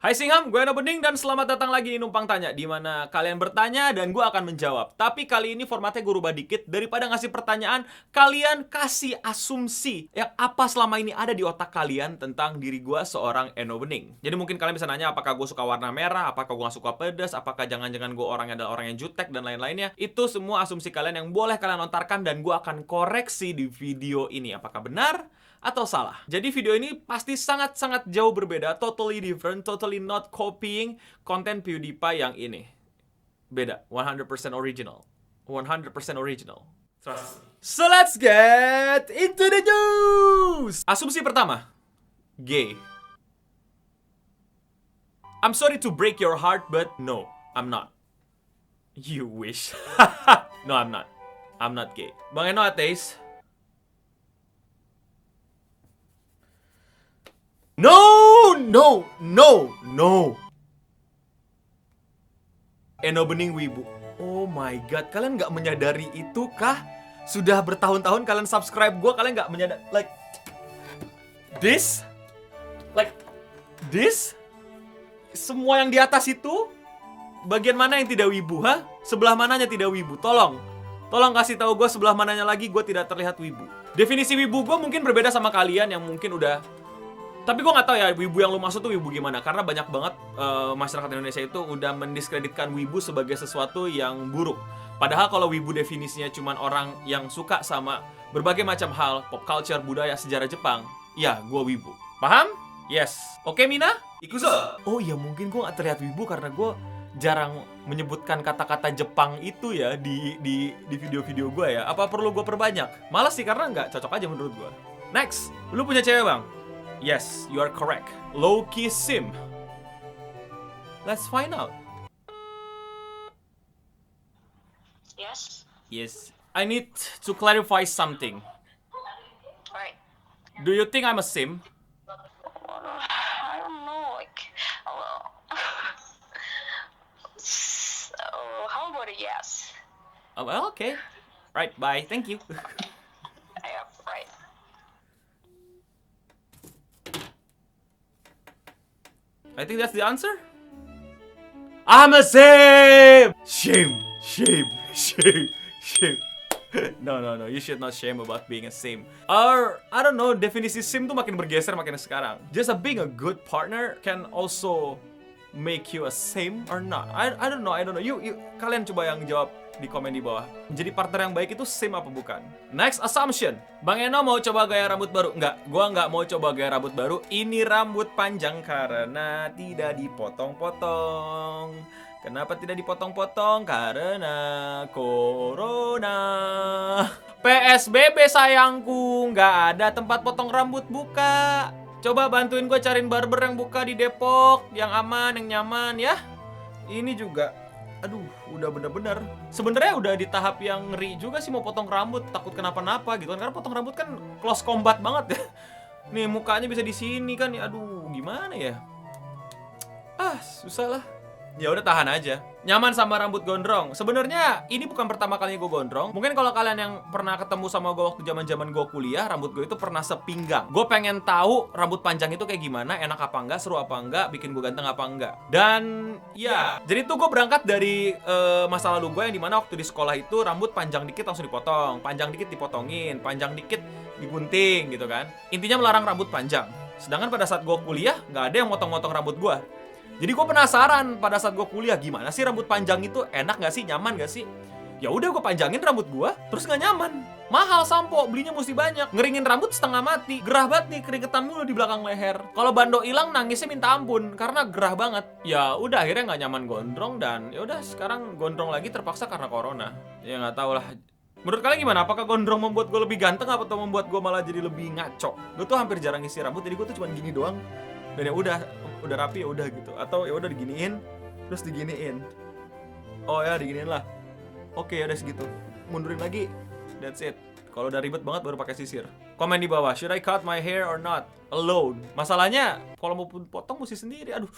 Hai Singham, gue Eno Bening dan selamat datang lagi di Numpang Tanya, di mana kalian bertanya dan gue akan menjawab. Tapi kali ini formatnya gue rubah dikit. Daripada ngasih pertanyaan, kalian kasih asumsi yang apa selama ini ada di otak kalian tentang diri gue seorang Eno Bening. Jadi mungkin kalian bisa nanya apakah gue suka warna merah, apakah gue gak suka pedas, apakah jangan-jangan gue orangnya adalah orang yang jutek dan lain-lainnya. Itu semua asumsi kalian yang boleh kalian lontarkan dan gue akan koreksi di video ini. Apakah benar atau salah? Jadi video ini pasti sangat-sangat jauh berbeda, totally different, totally not copying konten PewDiePie yang ini. Beda, 100% original. 100% original. Trust me. So let's get into the news! Asumsi pertama, gay. I'm sorry to break your heart, but no, I'm not. You wish. No, I'm not. I'm not gay. Bang Eno ateis? No, no, no, no. Eno Bening Wibu. Oh my god, kalian nggak menyadari itu kah? Sudah bertahun-tahun kalian subscribe gue, kalian nggak menyadari this? Like this? Semua yang di atas itu? Bagian mana yang tidak wibu, ha? Sebelah mananya tidak wibu? Tolong kasih tahu gue sebelah mananya lagi gue tidak terlihat wibu. Definisi wibu gue mungkin berbeda sama kalian yang mungkin udah. Tapi gue gak tahu ya wibu yang lu maksud tuh wibu gimana. Karena banyak banget masyarakat Indonesia itu udah mendiskreditkan wibu sebagai sesuatu yang buruk. Padahal kalau wibu definisinya cuman orang yang suka sama berbagai macam hal, pop culture, budaya, sejarah Jepang, ya gue wibu. Paham? Yes. Oke Mina? Ikuzo. Oh iya, mungkin gue gak terlihat wibu karena gue jarang menyebutkan kata-kata Jepang itu ya di video-video gue ya. Apa perlu gue perbanyak? Malas sih karena nggak cocok aja menurut gue. Next, lu punya cewek bang? Yes, you are correct. Low-key sim. Let's find out. Yes. Yes. I need to clarify something. Right. Do you think I'm a sim? I don't know. So, how about a yes? Oh, well, okay. Right, bye. Thank you. Yeah, right. I think that's the answer. I'm a sim! Shame. No. You should not shame about being a sim. Or, I don't know, definisi sim tuh makin bergeser makin sekarang. Just being a good partner can also make you a sim or not. I don't know. You kalian coba yang jawab di komen di bawah. Jadi partner yang baik itu sim apa bukan? Next assumption. Bang Eno mau coba gaya rambut baru? Enggak, gua nggak mau coba gaya rambut baru. Ini rambut panjang karena tidak dipotong-potong. Kenapa tidak dipotong-potong? Karena corona. PSBB sayangku, nggak ada tempat potong rambut buka. Coba bantuin gue cariin barber yang buka di Depok, yang aman, yang nyaman ya. Ini juga, aduh, udah bener-bener. Sebenarnya udah di tahap yang ngeri juga sih mau potong rambut, takut kenapa-napa gitu kan. Karena potong rambut kan close combat banget ya. Nih mukanya bisa di sini kan ya, aduh, gimana ya? Susah lah. Ya udah tahan aja. Nyaman sama rambut gondrong. Sebenarnya ini bukan pertama kalinya gue gondrong. Mungkin kalau kalian yang pernah ketemu sama gue waktu zaman gue kuliah, rambut gue itu pernah sepinggang. Gue pengen tahu rambut panjang itu kayak gimana, enak apa enggak, seru apa enggak, bikin gue ganteng apa enggak. Dan ya, jadi tuh gue berangkat dari masa lalu gue yang dimana waktu di sekolah itu rambut panjang dikit langsung dipotong, panjang dikit dipotongin, panjang dikit digunting gitu kan. Intinya melarang rambut panjang. Sedangkan pada saat gue kuliah nggak ada yang motong-motong rambut gue. Jadi gue penasaran pada saat gue kuliah gimana sih rambut panjang itu, enak gak sih, nyaman gak sih? Ya udah gue panjangin rambut gue, terus gak nyaman. Mahal sampo, belinya mesti banyak. Ngeringin rambut setengah mati, gerah banget nih, keringetan mulu di belakang leher. Kalau bando hilang nangisnya minta ampun karena gerah banget. Ya udah akhirnya nggak nyaman gondrong dan ya udah sekarang gondrong lagi terpaksa karena corona. Ya nggak tahu lah. Menurut kalian gimana? Apakah gondrong membuat gue lebih ganteng atau membuat gue malah jadi lebih ngaco? Gue tuh hampir jarang isi rambut, jadi gue tuh cuma gini doang. Dan ya udah rapi ya udah gitu. Atau ya udah diginiin, terus diginiin. Oh ya diginiin lah. Oke ya udah segitu. Mundurin lagi. That's it. Kalau udah ribet banget baru pakai sisir. Komen di bawah, should I cut my hair or not? Alone. Masalahnya kalau mau potong mesti sendiri. Aduh.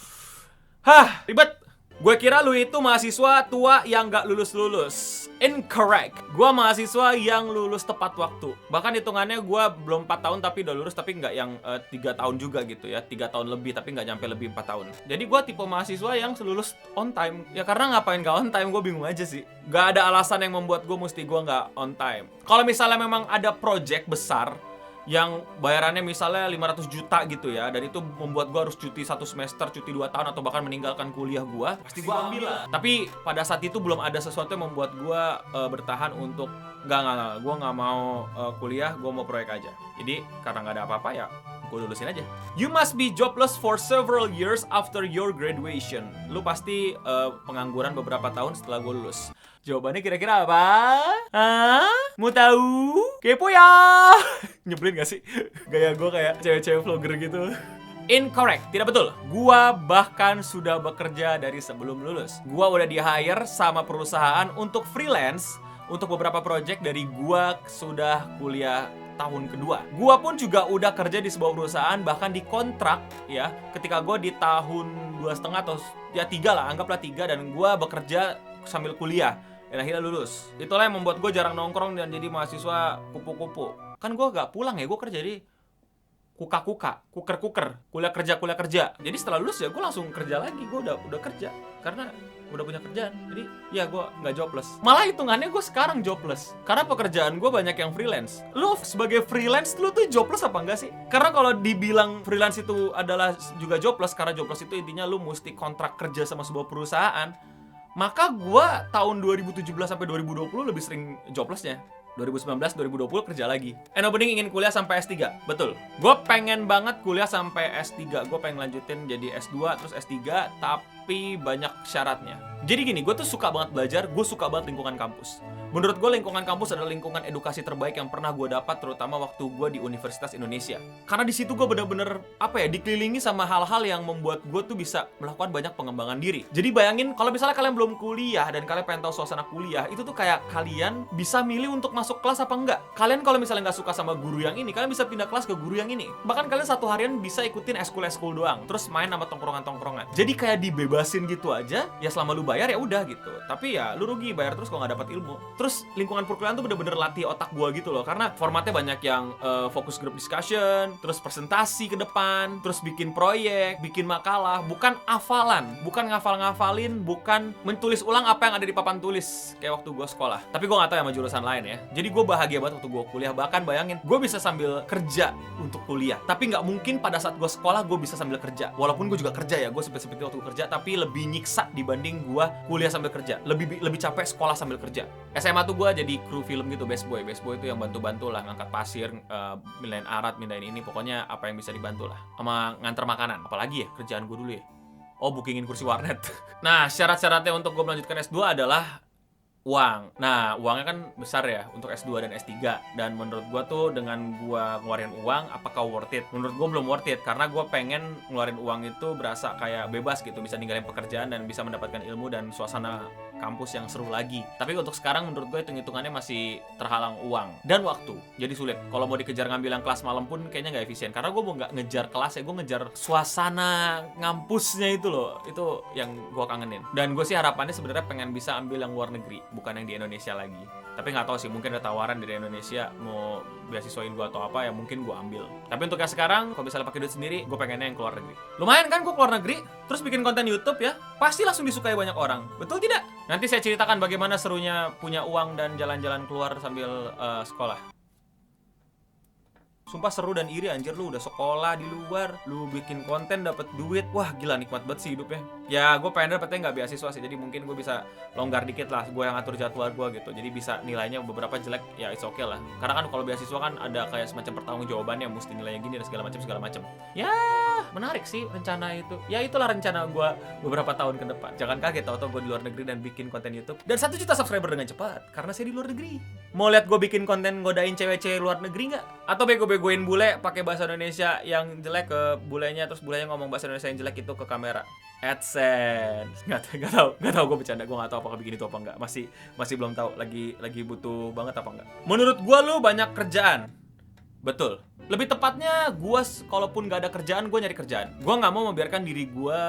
Ribet. Gue kira lu itu mahasiswa tua yang gak lulus-lulus. Incorrect. Gue mahasiswa yang lulus tepat waktu. Bahkan hitungannya gue belum 4 tahun tapi udah lulus, tapi nggak yang 3 tahun juga gitu ya. 3 tahun lebih tapi nggak nyampe lebih 4 tahun. Jadi gue tipe mahasiswa yang lulus on time. Ya karena ngapain gak on time, gue bingung aja sih. Gak ada alasan yang membuat gue mesti gue nggak on time. Kalau misalnya memang ada project besar yang bayarannya misalnya 500 juta gitu ya, dan itu membuat gue harus cuti 1 semester, cuti 2 tahun, atau bahkan meninggalkan kuliah gue, pasti gue ambil lah. Tapi pada saat itu belum ada sesuatu yang membuat gue bertahan untuk gue nggak mau kuliah, gue mau proyek aja. Jadi karena nggak ada apa-apa ya gue lulusin aja. You must be jobless for several years after your graduation. Lu pasti pengangguran beberapa tahun setelah gue lulus. Jawabannya kira-kira apa? Hah? Mau tahu? Kepo ya? Nyebelin gak sih? Gaya gue kayak cewek-cewek vlogger gitu. Incorrect, tidak betul. Gua bahkan sudah bekerja dari sebelum lulus. Gua udah di-hire sama perusahaan untuk freelance untuk beberapa project dari gua sudah kuliah tahun kedua. Gua pun juga udah kerja di sebuah perusahaan, bahkan dikontrak ya, ketika gua di tahun 2,5 atau ya 3 lah, anggaplah 3, dan gua bekerja sambil kuliah. Dan akhirnya lulus. Itulah yang membuat gue jarang nongkrong dan jadi mahasiswa kupu-kupu. Kan gue gak pulang ya, gue kerja di kuka-kuka, kuker-kuker, kuliah kerja. Jadi setelah lulus ya gue langsung kerja lagi. Gue udah kerja karena udah punya kerjaan. Jadi ya gue gak jobless. Malah hitungannya gue sekarang jobless karena pekerjaan gue banyak yang freelance. Lu sebagai freelance, lu tuh jobless apa enggak sih? Karena kalau dibilang freelance itu adalah juga jobless, karena jobless itu intinya lu mesti kontrak kerja sama sebuah perusahaan. Maka gue tahun 2017 sampai 2020 lebih sering joblessnya. 2019, 2020 kerja lagi. And opening ingin kuliah sampai S3. Betul. Gue pengen banget kuliah sampai S3. Gue pengen lanjutin jadi S2 terus S3, tapi banyak syaratnya. Jadi gini, gue tuh suka banget belajar, gue suka banget lingkungan kampus. Menurut gue lingkungan kampus adalah lingkungan edukasi terbaik yang pernah gue dapat, terutama waktu gue di Universitas Indonesia. Karena di situ gue bener-bener dikelilingi sama hal-hal yang membuat gue tuh bisa melakukan banyak pengembangan diri. Jadi bayangin kalau misalnya kalian belum kuliah dan kalian pengen tahu suasana kuliah, itu tuh kayak kalian bisa milih untuk masuk kelas apa enggak. Kalian kalau misalnya nggak suka sama guru yang ini, kalian bisa pindah kelas ke guru yang ini. Bahkan kalian satu harian bisa ikutin eskul doang, terus main sama tongkrongan-tongkrongan. Jadi kayak dibebasin gitu aja, ya selama lu bayar ya udah gitu. Tapi ya lu rugi bayar terus kalau nggak dapat ilmu. Terus lingkungan perkuliahan tuh bener-bener latih otak gua gitu loh, karena formatnya banyak yang focus group discussion, terus presentasi ke depan, terus bikin proyek, bikin makalah, bukan hafalan, bukan ngafalin, bukan mentulis ulang apa yang ada di papan tulis kayak waktu gua sekolah. Tapi gua nggak tahu ya sama jurusan lain ya. Jadi gua bahagia banget waktu gua kuliah, bahkan bayangin gua bisa sambil kerja untuk kuliah. Tapi nggak mungkin pada saat gua sekolah gua bisa sambil kerja. Walaupun gua juga kerja ya, gua sempet waktu gua kerja, tapi lebih nyiksa dibanding gua kuliah sambil kerja. Lebih capek sekolah sambil kerja. SMA tuh gue jadi kru film gitu, best boy itu yang bantu-bantu lah, ngangkat pasir, mindahin arat, mindahin ini, pokoknya apa yang bisa dibantu lah, sama nganter makanan. Apalagi ya kerjaan gue dulu ya, bookingin kursi warnet. Nah, syarat-syaratnya untuk gue melanjutkan S2 adalah uang. Nah, uangnya kan besar ya untuk S2 dan S3. Dan menurut gue tuh dengan gue ngeluarin uang, apakah worth it? Menurut gue belum worth it, karena gue pengen ngeluarin uang itu berasa kayak bebas gitu, bisa ninggalin pekerjaan dan bisa mendapatkan ilmu dan suasana kampus yang seru lagi. Tapi untuk sekarang menurut gue hitung-hitungannya masih terhalang uang dan waktu. Jadi sulit. Kalau mau dikejar ngambil yang kelas malam pun kayaknya nggak efisien. Karena gue mau nggak ngejar kelas ya, gue ngejar suasana ngampusnya itu loh. Itu yang gue kangenin. Dan gue sih harapannya sebenarnya pengen bisa ambil yang luar negeri, bukan yang di Indonesia lagi. Tapi nggak tahu sih, mungkin ada tawaran dari Indonesia mau beasiswain gue atau apa ya, mungkin gue ambil. Tapi untuk yang sekarang, kalau misalnya pakai duit sendiri, gue pengennya yang keluar negeri. Lumayan kan gue keluar negeri, terus bikin konten YouTube ya, pasti langsung disukai banyak orang. Betul tidak? Nanti saya ceritakan bagaimana serunya punya uang dan jalan-jalan keluar sambil sekolah. Sumpah seru dan iri anjir, lu udah sekolah di luar, lu bikin konten dapat duit. Wah, gila nikmat banget sih hidupnya. Ya, gue pengen dapetnya nggak beasiswa sih, jadi mungkin gue bisa longgar dikit lah, gue yang atur jadwal gue gitu. Jadi bisa nilainya beberapa jelek, ya it's okay lah. Karena kan kalau beasiswa kan ada kayak semacam pertanggungjawabannya, mesti nilainya gini dan segala macam. Ya, menarik sih rencana itu. Ya itulah rencana gue beberapa tahun ke depan. Jangan kaget tau-tau gue di luar negeri dan bikin konten YouTube dan 1 juta subscriber dengan cepat, karena saya di luar negeri. Mau lihat gue bikin konten ngodain cewek-cewek luar negeri nggak? Atau bego-begoin bule pakai bahasa Indonesia yang jelek ke bulenya, terus bulenya ngomong bahasa Indonesia yang jelek itu ke kamera? AdSense. Nggak tahu gue bercanda, gue nggak tahu apakah bikin itu apa enggak. Masih belum tahu, lagi butuh banget apa enggak. Menurut gue lu banyak kerjaan. Betul. Lebih tepatnya, kalaupun nggak ada kerjaan, gue nyari kerjaan. Gue nggak mau membiarkan diri gue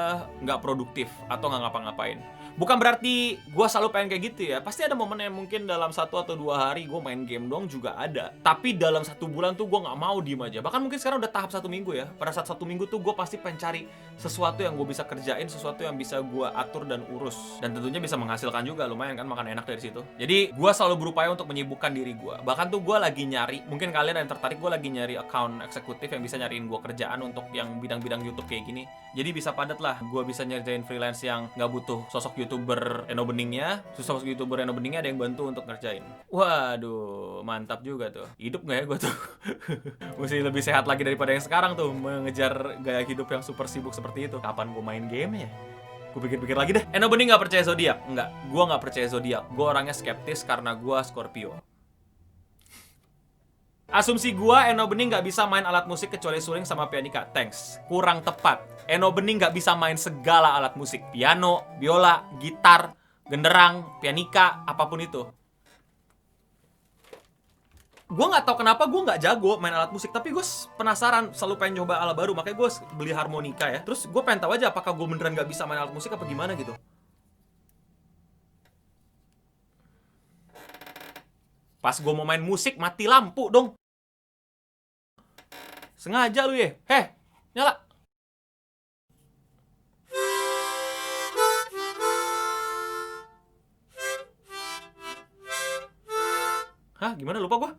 nggak produktif atau nggak ngapa-ngapain. Bukan berarti gue selalu pengen kayak gitu ya. Pasti ada momen yang mungkin dalam 1 atau 2 hari gue main game dong juga ada. Tapi dalam 1 bulan tuh gue nggak mau diem aja. Bahkan mungkin sekarang udah tahap 1 minggu ya. Pada saat 1 minggu tuh gue pasti pengen cari sesuatu yang gue bisa kerjain, sesuatu yang bisa gue atur dan urus. Dan tentunya bisa menghasilkan juga, lumayan kan, makan enak dari situ. Jadi gue selalu berupaya untuk menyibukkan diri gue. Bahkan tuh gue lagi nyari, mungkin kalian yang tertarik, gue lagi nyari account eksekutif yang bisa nyariin gue kerjaan untuk yang bidang-bidang YouTube kayak gini. Jadi bisa padat lah, gue bisa nyerjain freelance yang nggak butuh sosok YouTuber Eno Beningnya. Sosok YouTuber Eno Beningnya ada yang bantu untuk ngerjain. Waduh, mantap juga tuh. Hidup nggak ya gue tuh? Mesti lebih sehat lagi daripada yang sekarang tuh, mengejar gaya hidup yang super sibuk seperti itu. Kapan gue main game ya? Gue pikir-pikir lagi deh. Eno Bening nggak percaya zodiak? Enggak, gue nggak percaya zodiak. Gue orangnya skeptis karena gue Scorpio. Asumsi gua, Eno Bening nggak bisa main alat musik kecuali suling sama pianika. Thanks. Kurang tepat. Eno Bening nggak bisa main segala alat musik. Piano, biola, gitar, genderang, pianika, apapun itu. Gue nggak tahu kenapa gue nggak jago main alat musik, tapi gue penasaran, selalu pengen coba alat baru. Makanya gue beli harmonika ya. Terus gue pengen tahu aja apakah gue beneran nggak bisa main alat musik apa gimana gitu. Pas gue mau main musik, mati lampu dong. Sengaja lu ya? Heh, nyala. Hah, gimana? Lupa gua.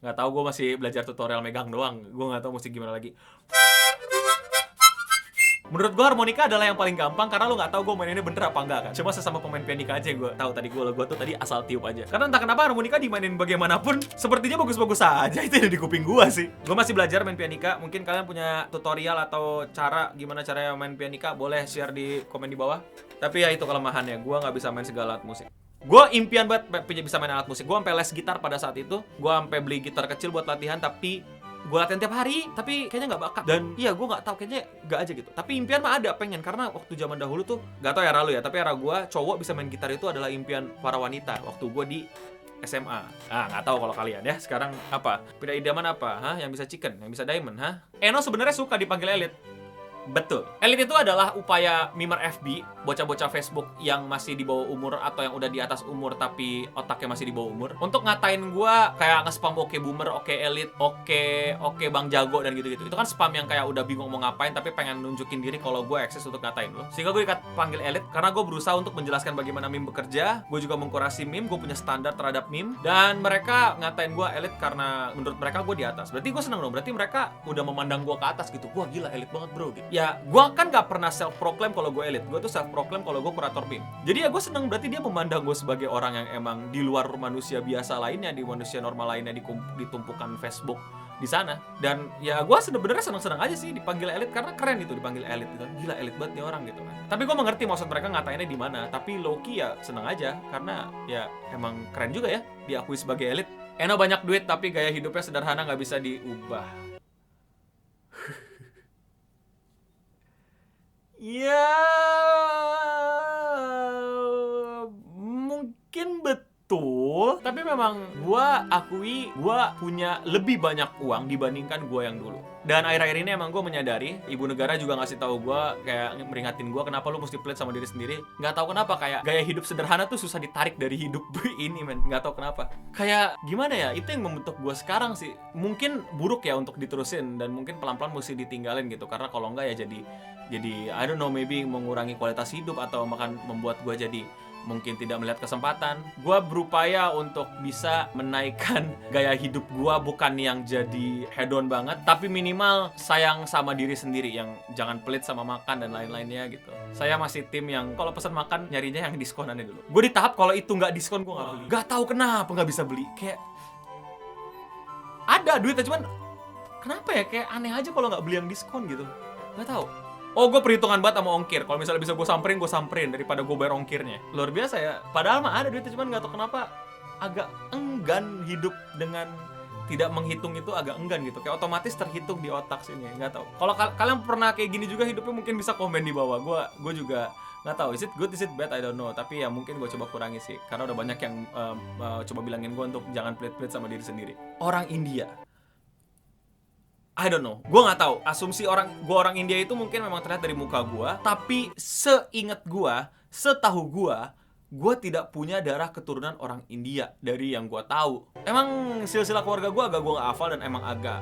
Nggak tahu, gue masih belajar tutorial megang doang. Gue nggak tahu mesti gimana lagi. Menurut gue harmonika adalah yang paling gampang karena lo nggak tahu gue maininnya bener apa enggak kan. Cuma sesama pemain pianika aja yang gue tahu. Tadi gue tuh tadi asal tiup aja. Karena entah kenapa harmonika dimainin bagaimanapun sepertinya bagus-bagus aja. Itu ada di kuping gue sih. Gue masih belajar main pianika. Mungkin kalian punya tutorial atau cara gimana caranya main pianika, boleh share di komen di bawah. Tapi ya itu kelemahannya, gue nggak bisa main segala alat musik. Gue impian banget bisa main alat musik. Gue sampai les gitar pada saat itu. Gue sampai beli gitar kecil buat latihan, tapi gue latihan tiap hari, tapi kayaknya nggak bakat. Dan iya, gue nggak tahu, kayaknya nggak aja gitu. Tapi impian mah ada, pengen. Karena waktu zaman dahulu tuh, nggak tahu era lu ya, tapi era gue cowok bisa main gitar itu adalah impian para wanita waktu gue di SMA. Nggak tahu kalau kalian ya. Sekarang apa? Pindah idaman apa? Hah? Yang bisa chicken, yang bisa diamond, hah? Eno sebenarnya suka dipanggil elit. Betul. Elit itu adalah upaya mimer FB, bocah-bocah Facebook yang masih di bawah umur atau yang udah di atas umur tapi otaknya masih di bawah umur, untuk ngatain gua kayak nge-spam oke boomer, oke elit, oke Bang Jago dan gitu-gitu. Itu kan spam yang kayak udah bingung mau ngapain tapi pengen nunjukin diri kalau gue eksis untuk ngatain lo. Sehingga gue dipanggil elit karena gue berusaha untuk menjelaskan bagaimana meme bekerja. Gue juga mengkurasi meme, gue punya standar terhadap meme, dan mereka ngatain gue elit karena menurut mereka gue di atas. Berarti gue seneng dong, berarti mereka udah memandang gue ke atas gitu. Wah gila, elit banget bro gitu. Ya, gue kan gak pernah self-proclaim kalau gue elit. Gue tuh self-proclaim kalau gue kurator meme. Jadi ya gue seneng, berarti dia memandang gue sebagai orang yang emang di luar manusia biasa lainnya, di manusia normal lainnya, ditumpukan Facebook di sana. Dan ya gue sebenarnya seneng-seneng aja sih dipanggil elit, karena keren gitu dipanggil elit gitu. Gila, elit banget nih orang gitu kan. Tapi gue mengerti maksud mereka ngatainnya di mana. Tapi low-key ya seneng aja, karena ya emang keren juga ya diakui sebagai elit. Eno banyak duit tapi gaya hidupnya sederhana, nggak bisa diubah. Ya, mungkin betul. Tapi memang gua akui gua punya lebih banyak uang dibandingkan gua yang dulu. Dan akhir-akhir ini emang gue menyadari, ibu negara juga ngasih tahu gue, kayak meringatin gue, kenapa lu mesti pelit sama diri sendiri. Nggak tahu kenapa, kayak gaya hidup sederhana tuh susah ditarik dari hidup ini, men. Nggak tahu kenapa. Kayak gimana ya, itu yang membentuk gue sekarang sih. Mungkin buruk ya untuk diterusin, dan mungkin pelan-pelan mesti ditinggalin gitu. Karena kalau nggak ya jadi I don't know, maybe mengurangi kualitas hidup atau bahkan membuat gue jadi mungkin tidak melihat kesempatan. Gue berupaya untuk bisa menaikkan gaya hidup gue, bukan yang jadi hedon banget, tapi minimal sayang sama diri sendiri, yang jangan pelit sama makan dan lain-lainnya gitu. Saya masih tim yang kalau pesan makan nyarinya yang diskonannya dulu. Gue di tahap kalau itu nggak diskon gue nggak beli. Gak tahu kenapa nggak bisa beli. Kayak ada duitnya, cuman kenapa ya, kayak aneh aja kalau nggak beli yang diskon gitu. Gak tahu. Oh, gue perhitungan banget sama ongkir. Kalau misalnya bisa gue samperin daripada gue bayar ongkirnya. Luar biasa ya. Padahal mah ada duitnya, cuman gak tau kenapa agak enggan hidup dengan tidak menghitung itu, agak enggan gitu. Kayak otomatis terhitung di otak sini. Gak tau. Kalau kalian pernah kayak gini juga hidupnya, mungkin bisa komen di bawah. Gue juga Nggak tahu, is it good, is it bad, I don't know. Tapi ya mungkin gue coba kurangi sih, karena udah banyak yang coba bilangin gue untuk jangan pelit-pelit sama diri sendiri. Orang India, I don't know, gue nggak tahu. Asumsi gue orang India itu mungkin memang terlihat dari muka gue, tapi seingat gue, setahu gue tidak punya darah keturunan orang India dari yang gue tahu. Emang silsilah keluarga gue gue nggak hafal dan emang agak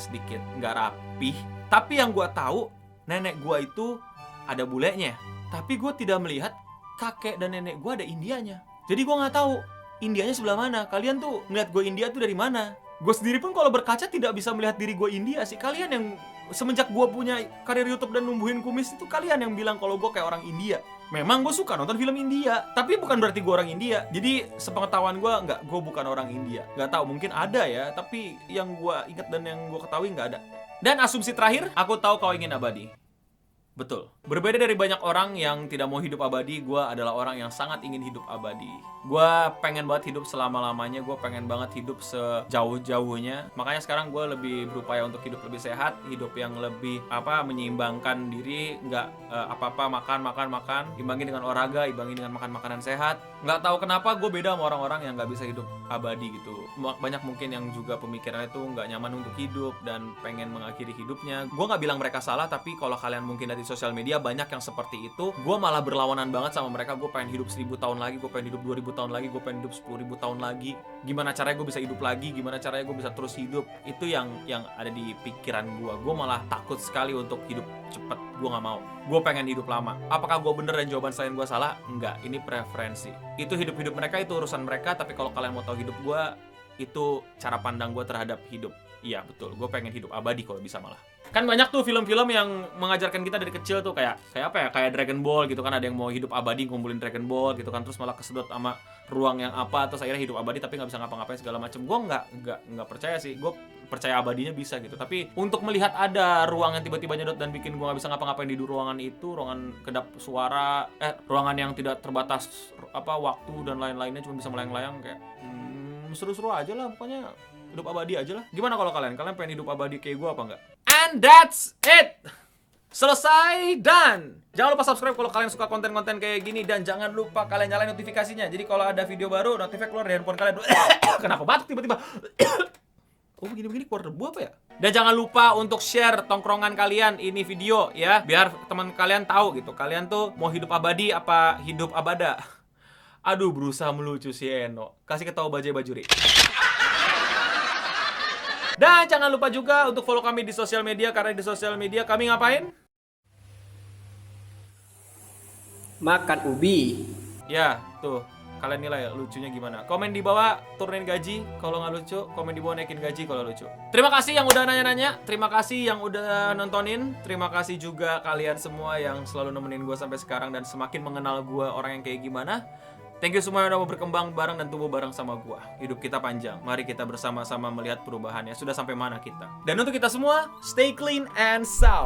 sedikit nggak rapih. Tapi yang gue tahu, nenek gue itu ada bulenya. Tapi gue tidak melihat kakek dan nenek gue ada Indianya. Jadi gue nggak tahu Indianya sebelah mana. Kalian tuh ngeliat gue India tuh dari mana? Gue sendiri pun kalau berkaca tidak bisa melihat diri gue India sih. Kalian yang semenjak gue punya karir YouTube dan numbuhin kumis itu, kalian yang bilang kalau gue kayak orang India. Memang gue suka nonton film India, tapi bukan berarti gue orang India. Jadi sepengetahuan gue gue bukan orang India. Nggak tahu, mungkin ada ya, tapi yang gue ingat dan yang gue ketahui nggak ada. Dan asumsi terakhir, aku tahu kau ingin abadi. Betul. Berbeda dari banyak orang yang tidak mau hidup abadi, gue adalah orang yang sangat ingin hidup abadi. Gue pengen banget hidup selama-lamanya, gue pengen banget hidup sejauh-jauhnya. Makanya sekarang gue lebih berupaya untuk hidup lebih sehat, hidup yang lebih menyeimbangkan diri, nggak apa-apa makan, imbangin dengan olahraga, imbangin dengan makan makanan sehat. Nggak tahu kenapa gue beda sama orang-orang yang nggak bisa hidup abadi gitu. Banyak mungkin yang juga pemikirannya itu nggak nyaman untuk hidup dan pengen mengakhiri hidupnya. Gue nggak bilang mereka salah, tapi kalau kalian mungkin dari sosial media banyak yang seperti itu, gue malah berlawanan banget sama mereka. Gue pengen hidup 1000 tahun lagi, gue pengen hidup 2000 tahun lagi, gue pengen hidup 10.000 tahun lagi. Gimana caranya gue bisa hidup lagi, gimana caranya gue bisa terus hidup. Itu yang ada di pikiran gue. Gue malah takut sekali untuk hidup cepet. Gue gak mau. Gue pengen hidup lama. Apakah gue bener dan jawaban selain gue salah? Enggak, ini preferensi. Itu hidup-hidup mereka, itu urusan mereka. Tapi kalau kalian mau tahu hidup gue, itu cara pandang gue terhadap hidup. Iya betul, gue pengen hidup abadi kalau bisa malah. Kan banyak tuh film-film yang mengajarkan kita dari kecil tuh kayak apa ya, kayak Dragon Ball gitu kan, ada yang mau hidup abadi ngumpulin Dragon Ball gitu kan, terus malah kesedot sama ruang yang apa, terus akhirnya hidup abadi tapi nggak bisa ngapa-ngapain segala macem. Gue nggak percaya sih, gue percaya abadinya bisa gitu, tapi untuk melihat ada ruang yang tiba-tiba nyedot dan bikin gue nggak bisa ngapa-ngapain di ruangan itu, ruangan kedap suara, ruangan yang tidak terbatas waktu dan lain-lainnya, cuma bisa melayang-layang kayak seru-seru aja lah, pokoknya hidup abadi aja lah. Gimana kalau kalian pengen hidup abadi kayak gue apa enggak? And that's it. Selesai dan jangan lupa subscribe kalau kalian suka konten-konten kayak gini, dan jangan lupa kalian nyalain notifikasinya. Jadi kalau ada video baru, notifikasi keluar dari handphone kalian. Kenapa batuk tiba-tiba? Oh begini-begini keluar debu apa ya? Dan jangan lupa untuk share tongkrongan kalian ini video ya, biar teman kalian tahu gitu. Kalian tuh mau hidup abadi apa hidup abada? Aduh, berusaha melucu si Eno. Kasih ketawa Bajai Bajuri. Dan jangan lupa juga untuk follow kami di sosial media, karena di sosial media kami ngapain? Makan ubi. Ya, tuh. Kalian nilai lucunya gimana? Komen di bawah turunin gaji kalau nggak lucu, komen di bawah naikin gaji kalau lucu. Terima kasih yang udah nanya-nanya, terima kasih yang udah nontonin, terima kasih juga kalian semua yang selalu nemenin gue sampai sekarang dan semakin mengenal gue orang yang kayak gimana. Thank you semua yang udah mau berkembang bareng dan tumbuh bareng sama gua. Hidup kita panjang. Mari kita bersama-sama melihat perubahannya. Sudah sampai mana kita. Dan untuk kita semua, stay clean and sound.